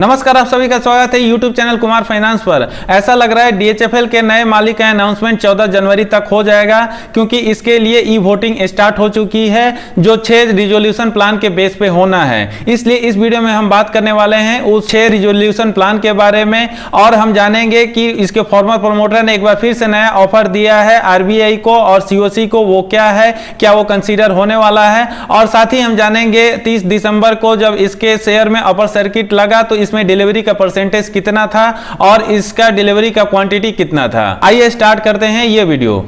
नमस्कार, आप सभी का स्वागत है YouTube चैनल कुमार फाइनेंस पर। ऐसा लग रहा है DHFL के नए मालिक का अनाउंसमेंट 14 जनवरी तक हो जाएगा, क्योंकि इसके लिए ई वोटिंग स्टार्ट हो चुकी है जो 6 रिजोल्यूशन प्लान के बेस पे होना है। इसलिए इस वीडियो में हम बात करने वाले हैं उस 6 रिजोल्यूशन प्लान के बारे में, और हम जानेंगे कि इसके फॉर्मर प्रमोटर ने एक बार फिर से नया ऑफर दिया है RBI को और COC को, वो क्या है, क्या वो कंसीडर होने वाला है। और साथ ही हम जानेंगे 30 दिसंबर को जब इसके शेयर में अपर सर्किट लगा तो इसमें डिलीवरी का परसेंटेज कितना था और इसका डिलीवरी का क्वांटिटी कितना था। आइए स्टार्ट करते हैं ये वीडियो।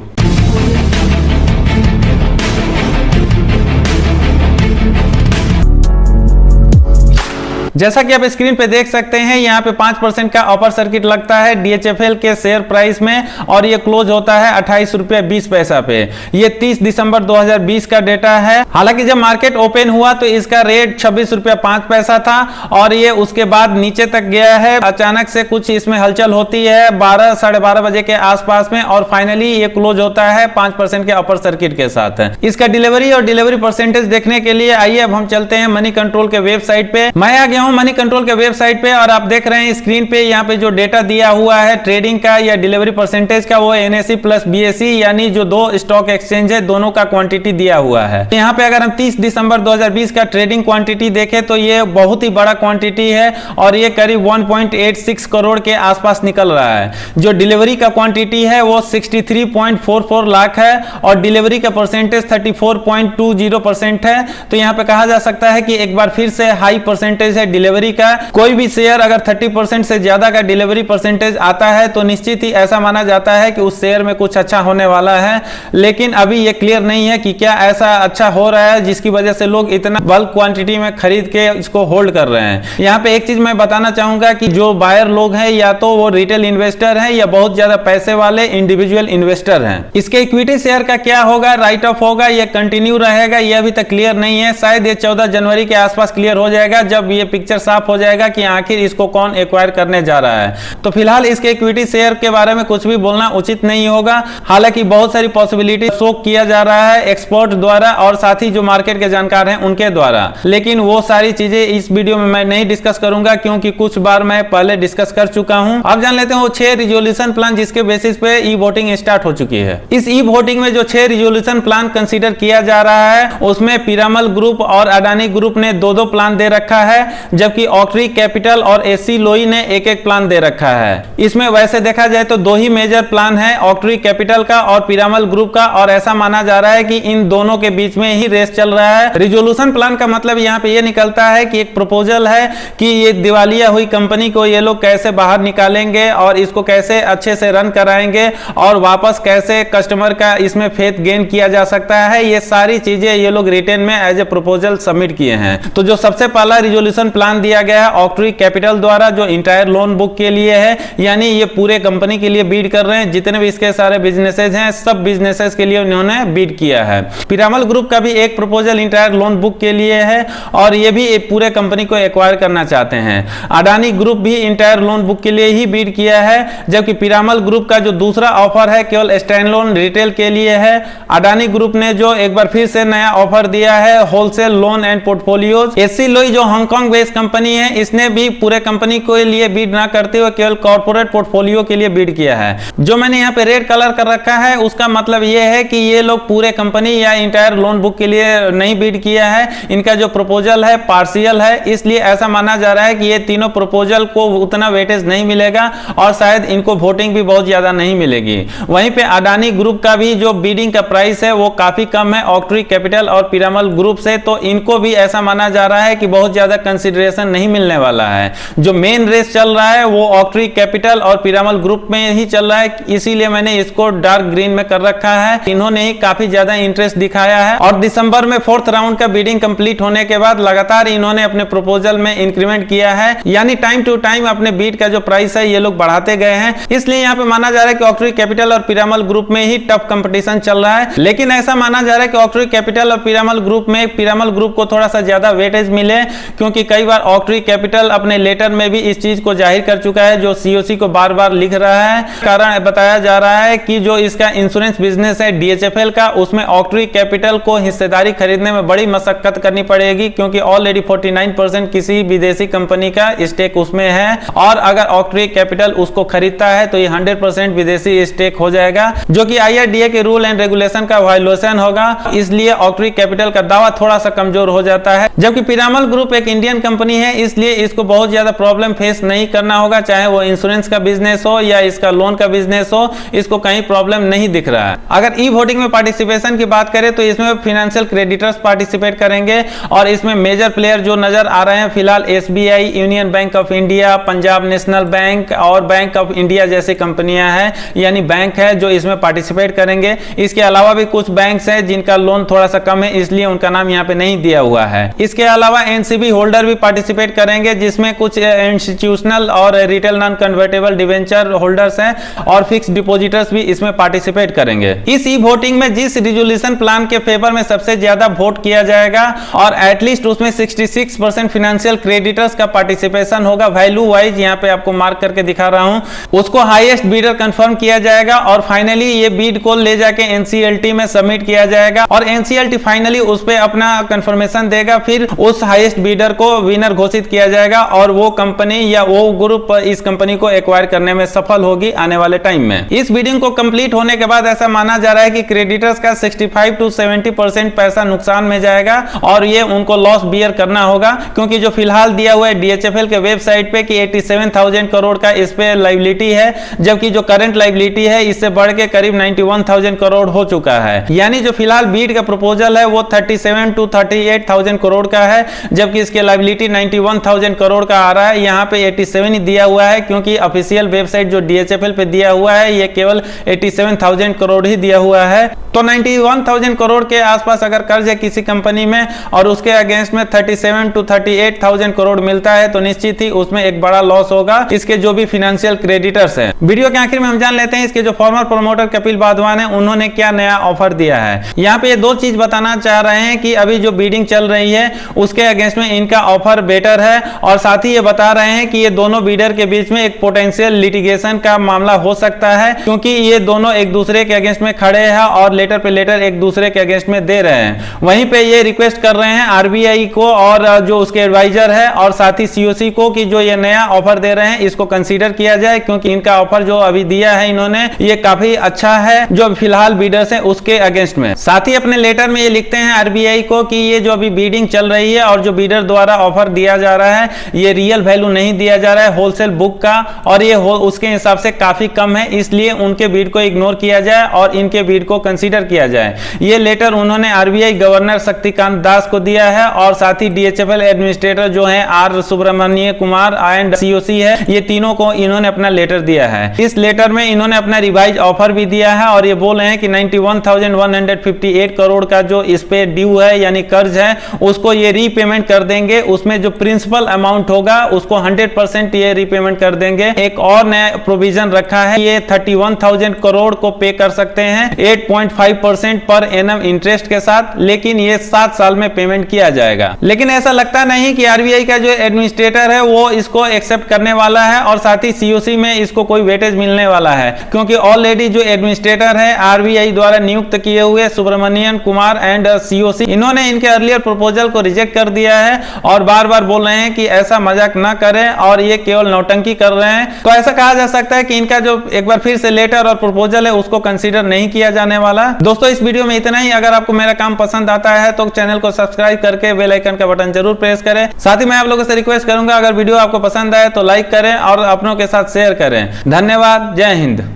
जैसा कि आप स्क्रीन पे देख सकते हैं, यहाँ पे 5% का अपर सर्किट लगता है DHFL के शेयर प्राइस में, और ये क्लोज होता है 28 रुपये 20 पैसा पे। ये 30 दिसंबर 2020 का डेटा है। हालांकि जब मार्केट ओपन हुआ तो इसका रेट 26 रुपये 5 पैसा था, और ये उसके बाद नीचे तक गया है। अचानक से कुछ इसमें हलचल होती है 12 साढ़े 12 बजे के आसपास में, और फाइनली ये क्लोज होता है 5% के अपर सर्किट के साथ। इसका डिलीवरी और डिलीवरी परसेंटेज देखने के लिए आइए अब हम चलते हैं मनी कंट्रोल के वेबसाइट पे। मैं आ गया हूं मनी कंट्रोल के वेबसाइट पे, और आप देख रहे हैं स्क्रीन पे यहाँ पे जो डेटा दिया हुआ है ट्रेडिंग का या डिलीवरी परसेंटेज का, वो NSE प्लस BSE यानी जो दो स्टॉक एक्सचेंज है दोनों का क्वांटिटी दिया हुआ है। यहाँ पे अगर हम 30 दिसंबर 2020 का ट्रेडिंग क्वांटिटी देखें तो ये बहुत ही बड़ा क्वांटिटी है, और ये करीब 1.86 करोड़ के आसपास निकल रहा है। जो डिलीवरी का क्वांटिटी है वो 63.44 लाख है, और डिलीवरी का परसेंटेज 34.20% है। तो यहाँ पे कहा जा सकता है कि एक बार फिर से हाई परसेंटेज है डिलीवरी का। कोई भी शेयर अगर 30% से ज्यादा का डिलीवरी परसेंटेज आता है तो निश्चित ही ऐसा माना जाता है कि उस शेयर में कुछ अच्छा होने वाला है। लेकिन अभी ये क्लियर नहीं है कि क्या ऐसा अच्छा हो रहा है जिसकी वजह से लोग इतना बल्क क्वांटिटी में खरीद के इसको होल्ड कर रहे हैं। यहाँ पे एक चीज मैं बताना चाहूंगा कि जो बायर लोग हैं या तो वो रिटेल इन्वेस्टर हैं या बहुत ज्यादा पैसे वाले इंडिविजुअल इन्वेस्टर हैं। इसके इक्विटी शेयर का क्या होगा, राइट ऑफ होगा या कंटिन्यू रहेगा, यह अभी तक क्लियर नहीं है। शायद ये 14 जनवरी के आसपास क्लियर हो जाएगा, जब ये पिक्चर साफ हो जाएगा कि आखिर इसको कौन एक्वायर करने जा रहा है। तो फिलहाल इसके इक्विटी शेयर के बारे में कुछ भी बोलना उचित नहीं होगा। हालांकि बहुत सारी पॉसिबिलिटी शो किया जा रहा है एक्सपर्ट द्वारा और साथ ही जो मार्केट के जानकार हैं उनके द्वारा, लेकिन वो सारी चीजें इस वीडियो में मैं नहीं डिस्कस करूंगा, क्योंकि कुछ बार मैं पहले डिस्कस कर चुका हूं। अब जान लेते हैं वो 6 रिजोल्यूशन प्लान जिसके बेसिस पे ई वोटिंग स्टार्ट हो चुकी है। इस ई वोटिंग में जो 6 रिजोल्यूशन प्लान कंसीडर किया जा रहा है उसमें पिरामल ग्रुप और अडानी ग्रुप ने 2-2 प्लान दे रखा है, जबकि ऑक्ट्री कैपिटल और एसी लोई ने 1-1 प्लान दे रखा है। इसमें वैसे देखा जाए तो 2 ही मेजर प्लान है, ऑक्ट्री कैपिटल का और पिरामल ग्रुप का, और ऐसा माना जा रहा है कि इन दोनों के बीच में ही रेस चल रहा है। रिजोल्यूशन प्लान का मतलब यहाँ पे ये निकलता है कि एक प्रपोजल है कि ये दिवालिया हुई कंपनी को ये लोग कैसे बाहर निकालेंगे और इसको कैसे अच्छे से रन कराएंगे और वापस कैसे कस्टमर का इसमें फेथ गेन किया जा सकता है। ये सारी चीजें ये लोग रिटेन में एज ए प्रपोजल सबमिट किए हैं। तो जो सबसे पहला रिजोल्यूशन प्लान दिया गया है ऑक्ट्री कैपिटल द्वारा, जो इंटायर लोन बुक के लिए है, यानी ये पूरे कंपनी के लिए बीड कर रहे हैं। जितने भी इसके सारे बिजनेसेस हैं सब बिजनेसेस के लिए उन्होंने बीड किया है। पिरामल ग्रुप का भी एक प्रपोजल इंटायर लोन बुक के लिए है, और ये भी एक पूरे कंपनी को एक्वायर करना चाहते हैं। अडानी ग्रुप भी इंटायर लोन बुक के लिए ही बीड किया है, जबकि पिरामल ग्रुप का जो दूसरा ऑफर है केवल स्टैंड लोन रिटेल के लिए है। अडानी ग्रुप ने जो एक बार फिर से नया ऑफर दिया है wholesale loan and portfolios. AC लोई जो हांगकांग बेस्ड कंपनी है, इसने भी पूरे कंपनी के लिए बीड ना करते हुए केवल कॉर्पोरेट पोर्टफोलियो के लिए बीड किया है। जो मैंने यहाँ पे रेड कलर कर रखा है उसका मतलब ये है कि ये लोग पूरे कंपनी या इंटायर लोन बुक के लिए नहीं बीड किया है। इनका जो प्रपोजल है पार्शियल है, इसलिए ऐसा माना जा रहा है कि ये तीनों प्रपोजल को उतना वेटेज नहीं मिलेगा और शायद इनको वोटिंग भी बहुत ज्यादा नहीं मिलेगी। वहीं पे अडानी ग्रुप का भी जो बीडिंग का प्राइस है वो काफी कम है ऑक्ट्री कैपिटल और पिरामल ग्रुप से, तो इनको भी ऐसा माना जा रहा है कि बहुत ज्यादा कंसिडरेशन नहीं मिलने वाला है। जो मेन रेस चल रहा है वो ऑक्ट्री कैपिटल और पिरामल ग्रुप में ही चल रहा है, इसीलिए मैंने इसको डार्क ग्रीन में कर रखा है। इन्होंने ही काफी ज्यादा इंटरेस्ट दिखाया है, और दिसंबर में 4th राउंड का बीडिंग कंप्लीट होने के बाद लगातार इन्होंने अपने प्रपोजल में इंक्रीमेंट किया है, यानी टाइम टू टाइम अपने बीड का जो प्राइस है ये लोग बढ़ाते गए हैं। इसलिए यहाँ पे माना जा रहा है कि ऑक्ट्री कैपिटल और पिरामल ग्रुप में ही टफ कंपटीशन चल रहा है। लेकिन ऐसा माना जा रहा है कि ऑक्ट्री कैपिटल और पिरामल ग्रुप में पिरामल ग्रुप को थोड़ा सा ज्यादा वेटेज मिले, क्योंकि कई कई बार ऑक्ट्री कैपिटल अपने लेटर में भी इस चीज को जाहिर कर चुका है, जो सीओसी को बार बार लिख रहा है। कारण बताया जा रहा है कि जो इसका इंश्योरेंस बिजनेस है डीएचएफएल का, उसमें ऑक्ट्री कैपिटल को हिस्सेदारी खरीदने में बड़ी मशक्कत करनी पड़ेगी, क्योंकि ऑलरेडी 49% किसी विदेशी कंपनी का स्टेक उसमें है, और अगर ऑक्ट्री कैपिटल उसको खरीदता है तो ये 100% विदेशी स्टेक हो जाएगा, जो कि आईआरडीए के रूल एंड रेगुलेशन का वायलेशन होगा। इसलिए ऑक्ट्री कैपिटल का दावा थोड़ा सा कमजोर हो जाता है। जबकि पिरामल ग्रुप एक इंडियन कंपनी है, इसलिए इसको बहुत ज्यादा प्रॉब्लम फेस नहीं करना होगा, चाहे वो इंश्योरेंस का बिजनेस हो या इसका लोन का बिजनेस हो, इसको कहीं प्रॉब्लम नहीं दिख रहा है। अगर ई वोटिंग में पार्टिसिपेशन की बात करें तो इसमें फाइनेंशियल क्रेडिटर्स पार्टिसिपेट करेंगे, और इसमें मेजर प्लेयर जो नजर आ रहे हैं फिलहाल SBI, union bank of India, Punjab national bank और बैंक ऑफ इंडिया जैसी कंपनियां हैं, यानी बैंक है जो इसमें पार्टिसिपेट करेंगे। इसके अलावा भी कुछ बैंक्स हैं जिनका लोन थोड़ा सा कम है, इसलिए उनका नाम यहाँ पे नहीं दिया हुआ है। इसके अलावा एनसीबी होल्डर भी पार्टिसिपेट करेंगे, जिसमें कुछ इंस्टीट्यूशनल और retail non convertible debenture holders हैं, और फिक्स डिपोजिटर्स भी इसमें पार्टिसिपेट करेंगे। इस ई वोटिंग में जिस रिजोल्यूशन प्लान के फेवर में सबसे ज्यादा वोट किया जाएगा, और एटलीस्ट उसमें 66% फाइनेंशियल क्रेडिटर्स का पार्टिसिपेशन होगा, वैल्यू वाइज यहाँ पे आपको मार्क करके दिखा रहा हूं, उसको हाईएस्ट बीडर कंफर्म किया जाएगा, और फाइनली ये बीड को ले जाके एनसीएलटी में सबमिट किया जाएगा, और एनसीएलटी फाइनली उस पे अपना कंफर्मेशन देगा, फिर उस हाईएस्ट बीडर को विनर घोषित किया जाएगा, और वो कंपनी या वो ग्रुप इस कंपनी को एक्वायर करने में सफल होगी आने वाले टाइम में। इस बिडिंग को कंप्लीट होने के बाद ऐसा माना जा रहा है कि क्रेडिटर्स का 65 to 70% पैसा नुकसान में जाएगा, और ये उनको लॉस बियर करना होगा, क्योंकि जो फिलहाल दिया हुआ है डीएचएफएल के वेबसाइट पे कि 87,000 करोड़ का इस पे लायबिलिटी है, जबकि जो करंट लायबिलिटी है इससे बढ़ के करीब 91,000 करोड़ हो चुका है। यानी जो फिलहाल बीड का प्रपोजल है वो 37 to 38,000 करोड़ का है, जबकि इसके लायबिलिटी 91,000 करोड़ का आ रहा है। यहाँ पे 87 ही दिया हुआ है, क्योंकि ऑफिशियल वेबसाइट जो डीएचएफएल पे दिया हुआ है ये केवल 87,000 करोड़ ही दिया हुआ है। तो 91,000 करोड़ के आसपास अगर कर्ज है किसी कंपनी में, और उसके अगेंस्ट में 37 to 38,000 करोड़ मिलता है, तो निश्चित ही उसमें एक बड़ा लॉस होगा इसके जो भी फाइनेंशियल क्रेडिटर्स हैं। वीडियो के आखिर में हम जान लेते हैं इसके जो फॉर्मर प्रमोटर कपिल वाधवान है, उन्होंने क्या नया ऑफर दिया है। यहाँ पे ये दो चीज बताना चाह रहे हैं कि अभी जो बीडिंग चल रही है उसके अगेंस्ट में इनका ऑफर बेटर है, और साथ ही ये बता रहे हैं कि ये दोनों बीडर के बीच में एक पोटेंशियल लिटिगेशन का मामला हो सकता है, क्योंकि ये दोनों एक दूसरे के अगेंस्ट में खड़े हैं और लेटर पे लेटर एक दूसरे के अगेंस्ट में दे रहे हैं। वहीं पे ये रिक्वेस्ट कर रहे हैं आरबीआई को और जो उसके एडवाइजर है और साथ ही सीओसी को कि जो ये नया ऑफर दे रहे हैं इसको कंसीडर किया जाए, क्योंकि इनका ऑफर जो अभी दिया है इन्होंने ये काफी अच्छा है जो फिलहाल बीडर्स है उसके अगेंस्ट में। साथ ही अपने लेटर में ये लिखते हैं आरबीआई को कि ये जो अभी बीडिंग चल रही है और जो बीडर द्वारा ऑफर दिया जा रहा है ये रियल वैल्यू नहीं दिया जा रहा है होलसेल बुक का, और ये उसके हिसाब से काफी कम है, इसलिए उनके बीड को इग्नोर किया जाए और इनके बीड को कंसीडर किया जाए। ये लेटर उन्होंने आरबीआई गवर्नर शक्तिकांत दास को दिया है, और साथ ही डीएचएफएल एडमिनिस्ट्रेटर जो है R Subramanya Kumar and COC है, ये तीनों को इन्होंने अपना लेटर दिया है। इस लेटर में इन्होंने अपना रिवाइज ऑफर भी दिया है, और ये बोल रहे हैं कि 91,158 करोड़ का जो इस पे ड्यू है यानी कर्ज है उसको ये रीपेमेंट कर देंगे, उसमें जो प्रिंसिपल अमाउंट होगा उसको 100% ये रीपेमेंट कर देंगे। एक और नया प्रोविजन रखा है, ये 31,000 करोड़ को पे कर सकते हैं 8.5% पर एनम इंटरेस्ट के साथ, लेकिन ये 7 साल में पेमेंट किया जाएगा। लेकिन ऐसा लगता नहीं कि आरबीआई का जो एडमिनिस्ट्रेटर है वो इसको एक्सेप्ट करने वाला है, और साथ ही सीओसी में इसको कोई वेटेज मिलने वाला है, क्योंकि ऑलरेडी जो एडमिनिस्ट्रेटर है आरबीआई द्वारा नियुक्त किए हुए सुब्रमण्यन कुमार एंड सीओसी, इन्होंने इनके अर्लियर प्रपोजल को रिजेक्ट कर दिया है, और बार बार बोल रहे हैं कि ऐसा मजाक ना करें और ये केवल नौटंकी कर रहे हैं। तो ऐसा कहा जा सकता है कि इनका जो एक बार फिर से लेटर और प्रपोजल है उसको कंसीडर नहीं किया जाने वाला। दोस्तों इस वीडियो में इतना ही। अगर आपको मेरा काम पसंद आता है तो चैनल को सब्सक्राइब करके बेल आइकन का बटन जरूर प्रेस करें। साथ ही मैं आप लोगों से रिक्वेस्ट करूंगा अगर वीडियो आपको पसंद आए तो लाइक करें और अपनों के साथ शेयर करें। धन्यवाद। जय हिंद।